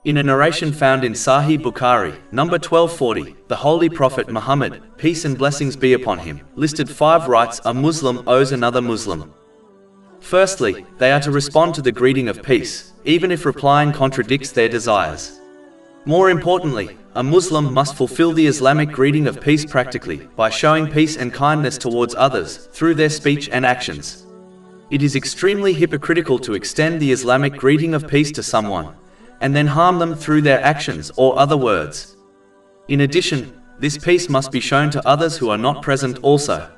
In a narration found in Sahih Bukhari, number 1240, the Holy Prophet Muhammad, peace and blessings be upon him, listed 5 rights a Muslim owes another Muslim. Firstly, they are to respond to the greeting of peace, even if replying contradicts their desires. More importantly, a Muslim must fulfill the Islamic greeting of peace practically, by showing peace and kindness towards others, through their speech and actions. It is extremely hypocritical to extend the Islamic greeting of peace to someone, and then harm them through their actions or other words. In addition, this peace must be shown to others who are not present also.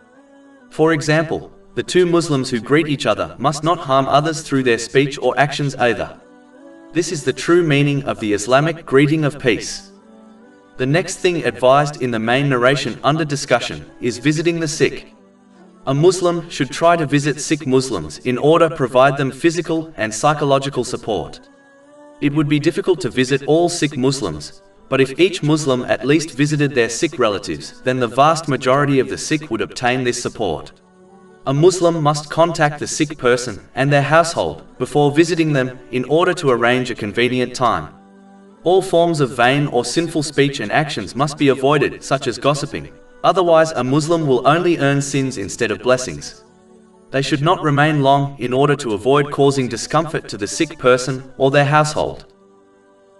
For example, the 2 Muslims who greet each other must not harm others through their speech or actions either. This is the true meaning of the Islamic greeting of peace. The next thing advised in the main narration under discussion is visiting the sick. A Muslim should try to visit sick Muslims in order to provide them physical and psychological support. It would be difficult to visit all sick Muslims, but if each Muslim at least visited their sick relatives, then the vast majority of the sick would obtain this support. A Muslim must contact the sick person and their household before visiting them in order to arrange a convenient time. All forms of vain or sinful speech and actions must be avoided, such as gossiping, otherwise a Muslim will only earn sins instead of blessings. They should not remain long in order to avoid causing discomfort to the sick person or their household.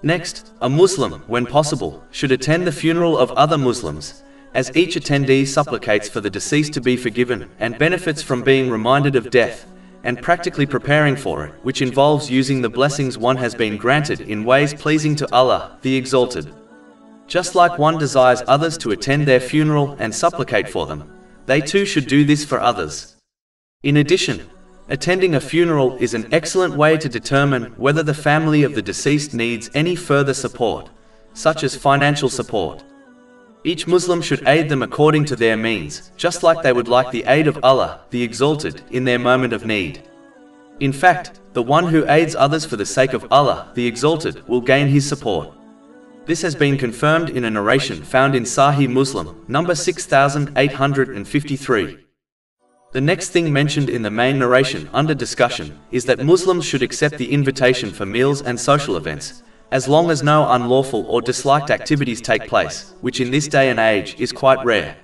Next, a Muslim, when possible, should attend the funeral of other Muslims, as each attendee supplicates for the deceased to be forgiven and benefits from being reminded of death and practically preparing for it, which involves using the blessings one has been granted in ways pleasing to Allah, the Exalted. Just like one desires others to attend their funeral and supplicate for them, they too should do this for others. In addition, attending a funeral is an excellent way to determine whether the family of the deceased needs any further support, such as financial support. Each Muslim should aid them according to their means, just like they would like the aid of Allah, the Exalted, in their moment of need. In fact, the one who aids others for the sake of Allah, the Exalted, will gain his support. This has been confirmed in a narration found in Sahih Muslim, number 6853. The next thing mentioned in the main narration under discussion is that Muslims should accept the invitation for meals and social events, as long as no unlawful or disliked activities take place, which in this day and age is quite rare.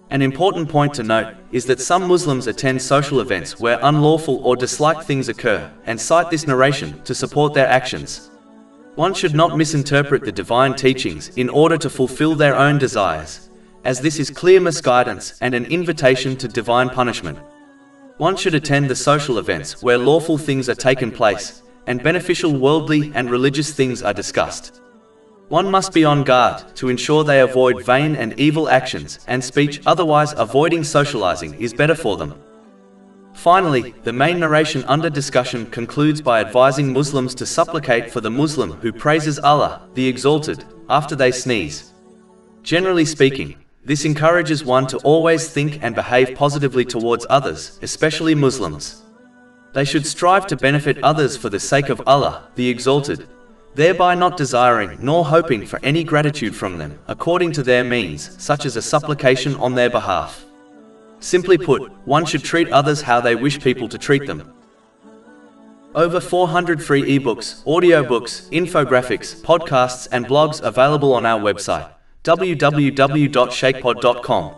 An important point to note is that some Muslims attend social events where unlawful or disliked things occur, and cite this narration to support their actions. One should not misinterpret the divine teachings in order to fulfill their own desires, as this is clear misguidance and an invitation to divine punishment. One should attend the social events where lawful things are taken place, and beneficial worldly and religious things are discussed. One must be on guard to ensure they avoid vain and evil actions and speech, otherwise avoiding socializing is better for them. Finally, the main narration under discussion concludes by advising Muslims to supplicate for the Muslim who praises Allah, the Exalted, after they sneeze. Generally speaking, this encourages one to always think and behave positively towards others, especially Muslims. They should strive to benefit others for the sake of Allah, the Exalted, thereby not desiring nor hoping for any gratitude from them, according to their means, such as a supplication on their behalf. Simply put, one should treat others how they wish people to treat them. Over 400 free ebooks, audiobooks, infographics, podcasts and blogs available on our website, www.shaykhpod.com.